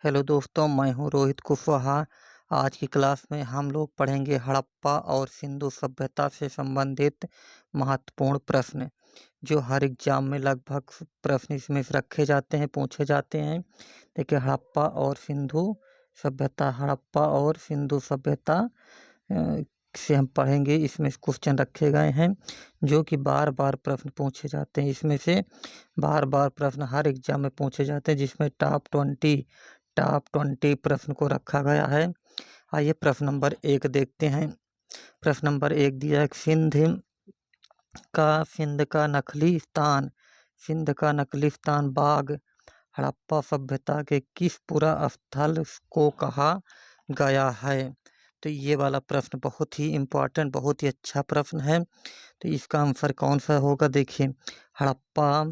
Hello दोस्तों, मैं हूं रोहित कुशवाहा। आज की क्लास में हम लोग पढ़ेंगे हड़प्पा और सिंधु सभ्यता से संबंधित महत्वपूर्ण प्रश्न, जो हर एग्जाम में लगभग प्रश्न इसमें से रखे जाते हैं, पूछे जाते हैं। देखिए, हड़प्पा और सिंधु सभ्यता से हम पढ़ेंगे। इसमें क्वेश्चन रखे गए हैं जो कि बार बार प्रश्न पूछे जाते हैं। इसमें से बार बार प्रश्न हर एग्जाम में पूछे जाते हैं, जिसमें टॉप 20 प्रश्न को रखा गया है। आइए प्रश्न नंबर 1 देखते हैं। प्रश्न नंबर 1 दिया है, सिंध का नकली स्थान बाग हड़प्पा सभ्यता के किस पुरा स्थल को कहा गया है। तो ये वाला प्रश्न बहुत ही इम्पोर्टेंट, बहुत ही अच्छा प्रश्न है। तो इसका आंसर कौन सा होगा? देखिए, हड़प्पा,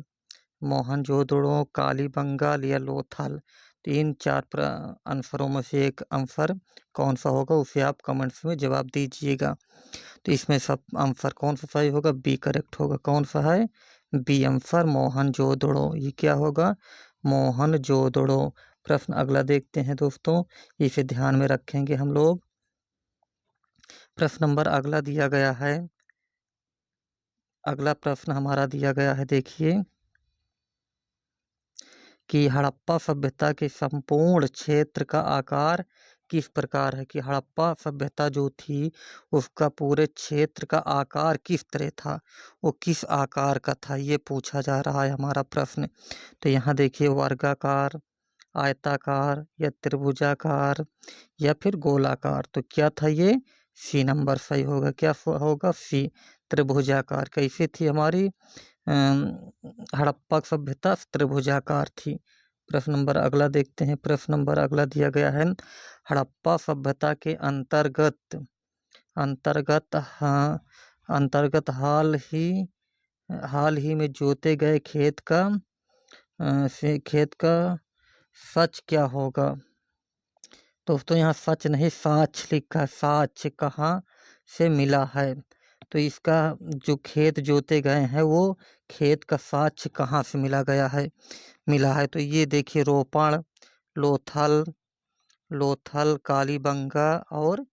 मोहनजोदड़ो, कालीबंगाल या लोथल। तो इन चार आंसरों में से एक आंसर कौन सा होगा, उसे आप कमेंट्स में जवाब दीजिएगा। तो इसमें सब आंसर कौन सा सही होगा? बी करेक्ट होगा। कौन सा है? B answer, Mohenjodaro. ये क्या होगा? मोहनजोदड़ो। प्रश्न अगला देखते हैं दोस्तों, इसे ध्यान में रखेंगे हम लोग। प्रश्न नंबर अगला दिया गया है। अगला प्रश्न हमारा दिया गया है, देखिए कि हड़प्पा सभ्यता के संपूर्ण क्षेत्र का आकार किस प्रकार है। कि हड़प्पा सभ्यता जो थी, उसका पूरे क्षेत्र का आकार किस तरह था, वो किस आकार का था, ये पूछा जा रहा है हमारा प्रश्न। तो यहाँ देखिए, वर्गाकार, आयताकार या त्रिभुजाकार या फिर गोलाकार। तो क्या था ये? सी नंबर सही होगा। क्या होगा? सी, त्रिभुजाकार। कैसी थी हमारी हड़प्पा सभ्यता? त्रिभुजाकार थी। प्रश्न नंबर अगला देखते हैं। प्रश्न नंबर अगला दिया गया है, हड़प्पा सभ्यता के अंतर्गत हाँ अंतर्गत हाल ही में जोते गए खेत का सच क्या होगा। दोस्तों, यहाँ सच नहीं, साक्ष्य लिखा है। साक्ष्य कहाँ से मिला है? तो इसका जो खेत जोते गए हैं, वो खेत का साक्ष्य कहाँ से मिला है। तो ये देखिए, रोपण, लोथल, कालीबंगा और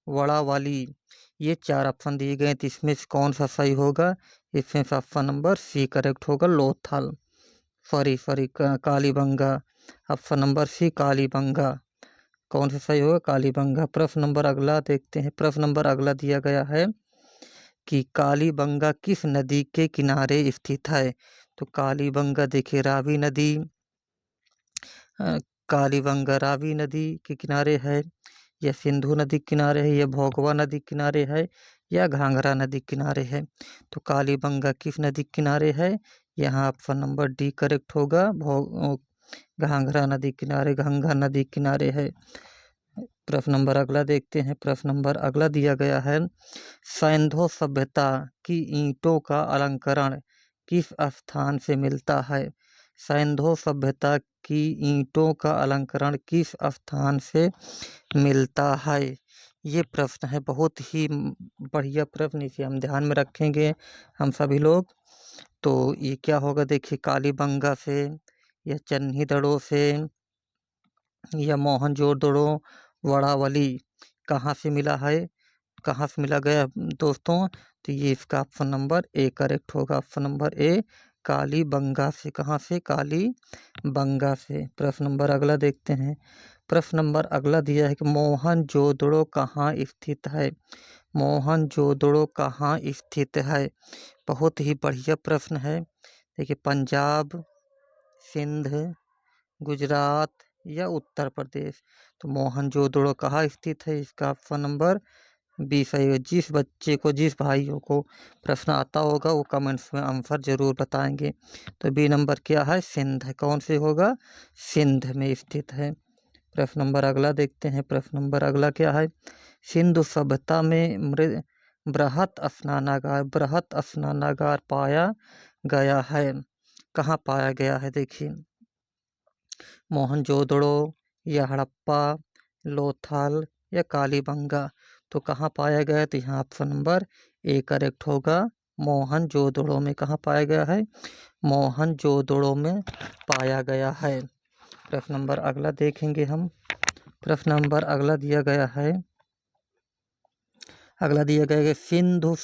वड़ावली, ये 4 ऑप्शन दिए गए। तो इसमें से कौन सा सही होगा? इसमें से ऑप्शन नंबर सी करेक्ट होगा, Lothal. Sorry Kalibanga. Option number C, Kalibanga. कौन सा सही होगा? कालीबंगा। प्रश्न नंबर अगला देखते हैं। प्रश्न नंबर अगला दिया गया है कि कालीबंगा किस नदी के किनारे स्थित है। तो कालीबंगा देखिए, रावी नदी, कालीबंगा रावी नदी के किनारे है, या सिंधु नदी किनारे है, या भोगवा नदी किनारे है, या घाघरा नदी किनारे है। तो कालीबंगा किस नदी किनारे है? यहाँ ऑप्शन नंबर डी करेक्ट होगा, घाघरा नदी किनारे, गंगा नदी किनारे है। प्रश्न नंबर अगला देखते हैं। प्रश्न नंबर अगला दिया गया है, सैंधव सभ्यता की ईंटों का अलंकरण किस स्थान से मिलता है। सैंधव सभ्यता की ईंटों का अलंकरण किस स्थान से मिलता है। ये प्रश्न है बहुत ही बढ़िया प्रश्न, इसे हम ध्यान में रखेंगे हम सभी लोग। तो ये क्या होगा? देखिए, कालीबंगा से, या चन्हीदड़ो से, या मोहनजोदड़ो, वड़ावली, कहाँ से मिला है, कहाँ से मिला गया दोस्तों? तो ये इसका ऑप्शन नंबर ए करेक्ट होगा। ऑप्शन नंबर ए, कालीबंगा से। कहाँ से? कालीबंगा से। प्रश्न नंबर अगला देखते हैं। प्रश्न नंबर अगला दिया है कि मोहनजोदड़ो कहाँ स्थित है। मोहनजोदड़ो कहाँ स्थित है? बहुत ही बढ़िया प्रश्न है। देखिए, पंजाब, सिंध, गुजरात या उत्तर प्रदेश। तो मोहनजोदड़ो कहाँ स्थित है? इसका ऑप्शन नंबर बी सही है। जिस भाइयों को प्रश्न आता होगा, वो कमेंट्स में आंसर जरूर बताएंगे। तो बी नंबर क्या है? सिंध है। कौन से होगा? सिंध में स्थित है। प्रश्न नंबर अगला देखते हैं। प्रश्न नंबर अगला क्या है, सिंधु सभ्यता में बृहत स्नानागार पाया गया है। कहाँ पाया गया है? देखिए, मोहनजोदड़ो, या हड़प्पा, लोथल या कालीबंगा। तो कहाँ पाया गया? तो यहाँ ऑप्शन नंबर ए करेक्ट होगा, मोहनजोदड़ो में। कहाँ पाया गया है? मोहनजोदड़ो में पाया गया है। प्रश्न नंबर अगला देखेंगे हम। प्रश्न नंबर अगला दिया गया है, सिंधु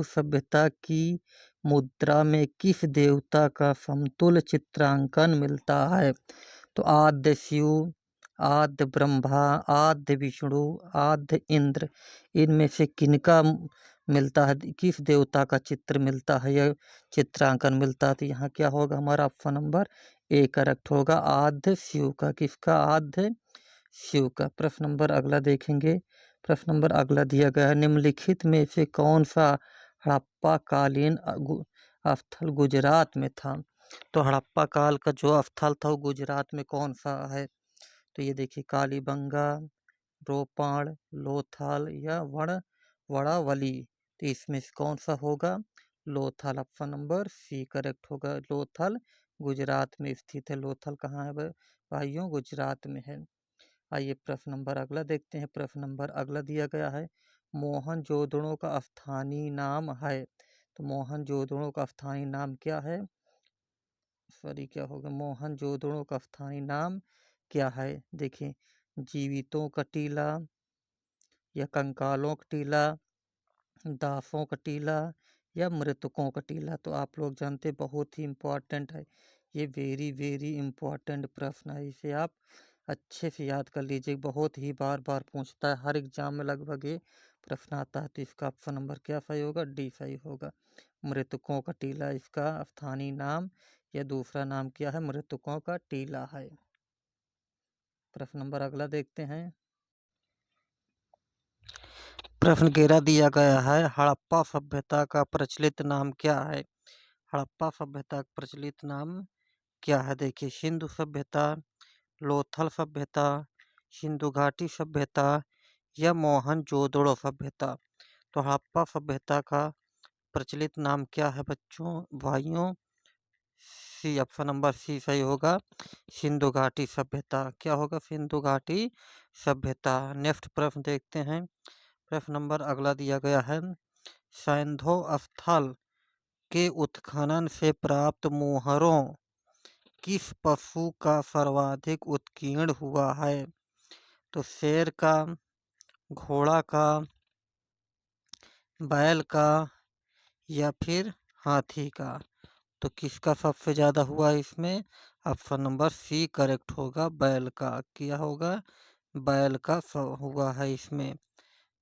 सभ्यता की मुद्रा में किस देवता का समतुल्य चित्रांकन मिलता है? तो आद्य शिव, आद्य ब्रह्मा, आद्य विष्णु, आद्य इंद्र, इनमें से किनका मिलता है, किस देवता का चित्र मिलता है, यह चित्रांकन मिलता है? तो यहाँ क्या होगा हमारा ऑप्शन नंबर ए करेक्ट होगा, आद्य शिव का। किसका? आद्य शिव का। प्रश्न नंबर अगला देखेंगे। प्रश्न नंबर अगला दिया गया है, निम्नलिखित में से कौन सा हड़प्पा कालीन स्थल गुजरात में था? तो हड़प्पा काल का जो स्थल था वो गुजरात में कौन सा है? तो ये देखिए, कालीबंगा, रोपाण, लोथाल या वड़ावली। तो इसमें से कौन सा होगा? Lothal. Option number C correct होगा। लोथल गुजरात में स्थित है। लोथल कहाँ है भाइयों? गुजरात में है। आइए प्रश्न नंबर अगला देखते हैं। प्रश्न नंबर अगला दिया गया है, मोहनजोदड़ो का स्थानीय नाम है। तो मोहनजोदड़ो का स्थानीय नाम क्या है? सॉरी, क्या होगा? मोहनजोदड़ो का स्थानीय नाम क्या है? देखिए, जीवितों का टीला या कंकालों का टीला, दासों का टीला या मृतकों का टीला। तो आप लोग जानते, बहुत ही इम्पोर्टेंट है ये, वेरी वेरी इम्पोर्टेंट प्रश्न है। इसे आप अच्छे से याद कर लीजिए, बहुत ही बार बार पूछता है, हर एग्जाम में लगभग ये प्रश्न आता है। तो इसका ऑप्शन नंबर क्या सही होगा? डी सही होगा। मृतकों का टीला इसका स्थानीय नाम या दूसरा नाम क्या है? मृतकों का टीला है। प्रश्न नंबर अगला देखते हैं। प्रश्न 11 दिया गया है, हड़प्पा सभ्यता का प्रचलित नाम क्या है? हड़प्पा सभ्यता का प्रचलित नाम क्या है? देखिए, सिंधु सभ्यता, लोथल सभ्यता, सिंधु घाटी सभ्यता या मोहनजोदड़ो सभ्यता। तो हड़प्पा सभ्यता का प्रचलित नाम क्या है बच्चों, भाइयों? सी, ऑप्शन नंबर सी सही होगा, सिंधु घाटी सभ्यता। क्या होगा? सिंधु घाटी सभ्यता। नेक्स्ट प्रश्न देखते हैं। प्रश्न नंबर अगला दिया गया है, सैंधव स्थल के उत्खनन से प्राप्त मोहरों किस पशु का सर्वाधिक उत्कीर्ण हुआ है? तो शेर का, घोड़ा का, बैल का या फिर हाथी का। तो किसका सबसे ज़्यादा हुआ इसमें? ऑप्शन नंबर सी करेक्ट होगा, बैल का। क्या होगा? बैल का हुआ है इसमें।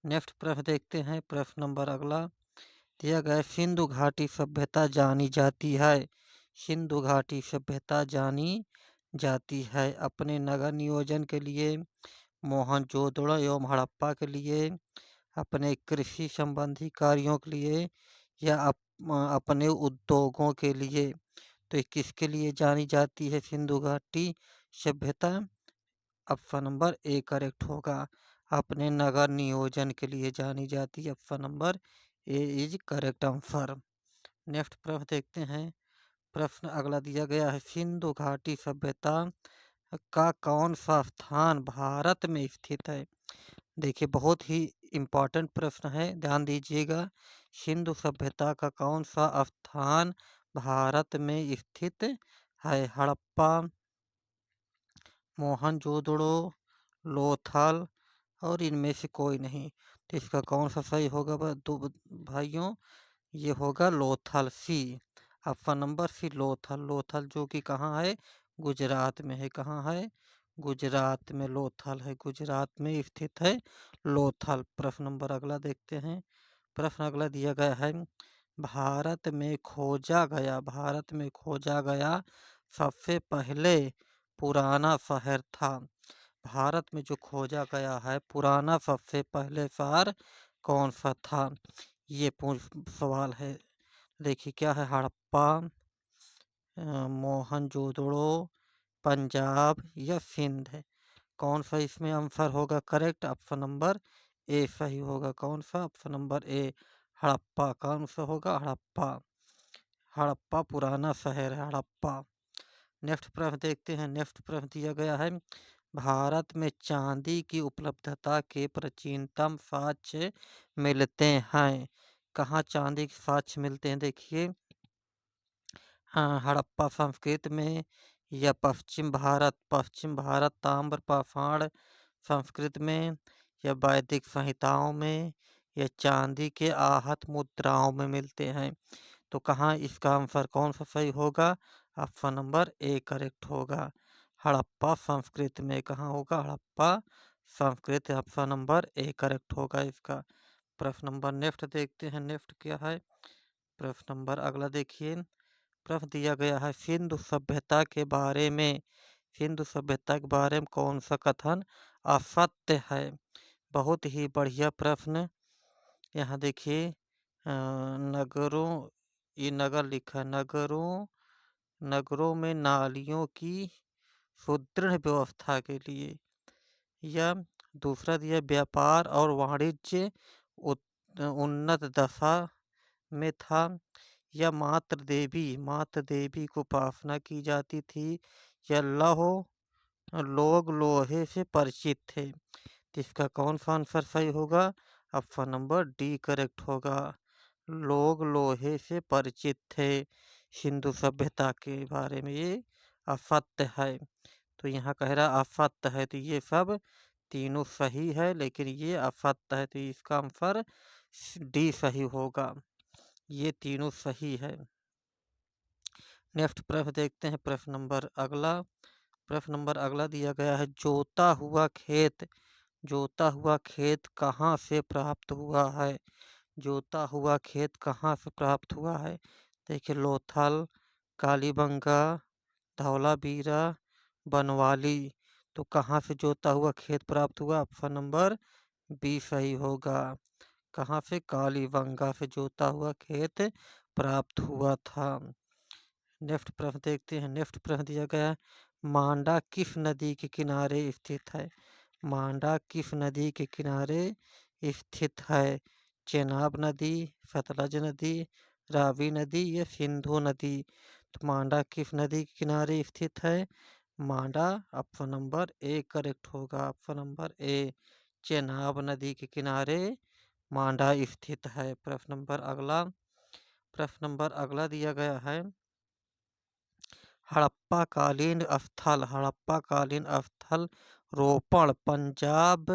नेक्स्ट प्रश्न देखते हैं। प्रश्न नंबर अगला दिया गया, सिंधु घाटी सभ्यता जानी जाती है। सिंधु घाटी सभ्यता जानी जाती है अपने नगर नियोजन के लिए, मोहनजोदड़ो एवं हड़प्पा के लिए, अपने कृषि संबंधी कार्यों के लिए या अपने उद्योगों के लिए। तो ये किसके लिए जानी जाती है सिंधु घाटी सभ्यता? ऑप्शन नंबर ए करेक्ट होगा, अपने नगर नियोजन के लिए जानी जाती है। Option number A is correct answer. Next प्रश्न देखते हैं। प्रश्न अगला दिया गया है, सिंधु घाटी सभ्यता का कौन सा स्थान भारत में स्थित है? देखिए, बहुत ही इम्पोर्टेंट प्रश्न है, ध्यान दीजिएगा। सिंधु सभ्यता का कौन सा स्थान भारत में स्थित है? हड़प्पा, मोहनजोदड़ो, लोथल और इनमें से कोई नहीं। तो इसका कौन सा सही होगा दो भाइयों? ये होगा Lothal, C. Option number C, Lothal. Lothal जो कि कहाँ है? गुजरात में है। कहाँ है? गुजरात में लोथल है, गुजरात में स्थित है लोथल। प्रश्न नंबर अगला देखते हैं। प्रश्न अगला दिया गया है, भारत में खोजा गया सबसे पहले पुराना शहर था। भारत में जो खोजा गया है पुराना सबसे पहले शहर कौन सा था? ये सवाल है। देखिए, क्या है? हड़प्पा, मोहनजोदड़ो, पंजाब या सिंध है। कौन सा इसमें आंसर होगा करेक्ट? ऑप्शन नंबर ए सही होगा। कौन सा? Option number A, Harappa. कौन सा होगा? हड़प्पा। हड़प्पा पुराना शहर है, हड़प्पा। नेक्स्ट प्रश्न देखते हैं। नेक्स्ट प्रश्न दिया गया है, भारत में चांदी की उपलब्धता के प्राचीनतम साक्ष्य मिलते हैं। कहाँ चांदी के साक्ष्य मिलते हैं? देखिए, हाँ, हड़प्पा संस्कृति में या पश्चिम भारत? पश्चिम भारत ताम्र पाषाण संस्कृत में, या वैदिक संहिताओं में, या चांदी के आहत मुद्राओं में मिलते हैं। तो कहाँ इसका आंसर कौन सा सही होगा? ऑप्शन नंबर ए करेक्ट होगा। हड़प्पा संस्कृत में। कहाँ होगा? Harappa Sanskrit. Option number A correct होगा इसका। प्रश्न नंबर नेक्स्ट देखते हैं, नेक्स्ट क्या है। प्रश्न नंबर अगला देखिए, प्रश्न दिया गया है सिंधु सभ्यता के बारे में। सिंधु सभ्यता के बारे में कौन सा कथन असत्य है? बहुत ही बढ़िया प्रश्न। यहाँ देखिए नगरों, ये नगर लिखा, नगरों में नालियों की सुदृढ़ व्यवस्था के लिए, या दूसरा दिया व्यापार और वाणिज्य उन्नत दशा में था, या मात्र देवी को उपासना की जाती थी, या लोग लोहे से परिचित थे। तो इसका कौन सा आंसर सही होगा? ऑप्शन नंबर डी करेक्ट होगा। लोग लोहे से परिचित थे। सिंधु सभ्यता के बारे में ये असत्य है। तो यहाँ कह रहा असत्य है, तो ये सब तीनों सही है, लेकिन ये असत्य है, तो इसका आंसर डी सही होगा। ये तीनों सही है। नेक्स्ट प्रश्न देखते हैं, प्रश्न नंबर अगला। प्रश्न नंबर अगला दिया गया है जोता हुआ खेत कहाँ से प्राप्त हुआ है? जोता हुआ खेत कहाँ से प्राप्त हुआ है? देखिए लोथल, कालीबंगा, धौलावीरा, बनवाली। तो कहाँ से जोता हुआ खेत प्राप्त हुआ? ऑप्शन नंबर बी सही होगा। कहाँ से? कालीबंगा से जोता हुआ खेत प्राप्त हुआ था। नेक्स्ट प्रश्न देखते हैं, नेक्स्ट प्रश्न दिया गया मांडा किस नदी के किनारे स्थित है? मांडा किस नदी के किनारे स्थित है? चेनाब नदी, सतलज नदी, रावी नदी, या सिंधु नदी? तो मांडा किस नदी के किनारे स्थित है? मांडा ऑप्शन नंबर ए करेक्ट होगा। ऑप्शन नंबर ए, चेनाब नदी के किनारे मांडा स्थित है। प्रश्न नंबर अगला। प्रश्न नंबर अगला दिया गया है हड़प्पाकालीन स्थल रोपण पंजाब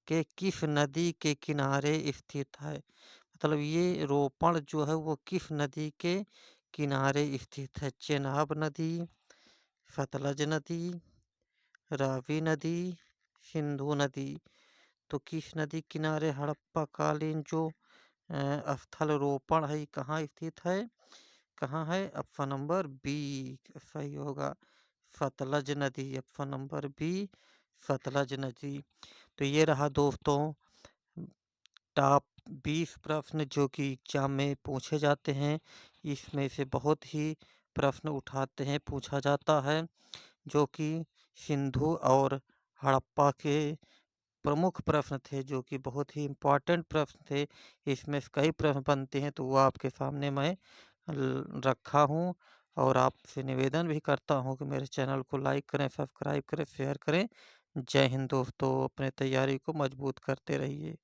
के किस नदी के किनारे स्थित है? मतलब ये रोपण जो है वो किस नदी के किनारे स्थित है? चेनाब नदी, सतलज नदी, रावी नदी, सिंधु नदी? तो किस नदी किनारे हड़प्पाकालीन जो स्थल रोपण है कहाँ स्थित है? कहाँ है? ऑप्शन नंबर बी सही होगा, सतलज नदी। ऑप्शन नंबर बी, सतलज नदी। तो ये रहा दोस्तों टॉप 20 प्रश्न जो कि एग्जाम में पूछे जाते हैं। इसमें से बहुत ही प्रश्न उठाते हैं, पूछा जाता है, जो कि सिंधु और हड़प्पा के प्रमुख प्रश्न थे, जो कि बहुत ही इम्पोर्टेंट प्रश्न थे। इसमें से कई प्रश्न बनते हैं, तो वो आपके सामने मैं रखा हूँ, और आपसे निवेदन भी करता हूँ कि मेरे चैनल को लाइक करें, सब्सक्राइब करें, शेयर करें। जय हिंद दोस्तों, अपने तैयारी को मजबूत करते रहिए।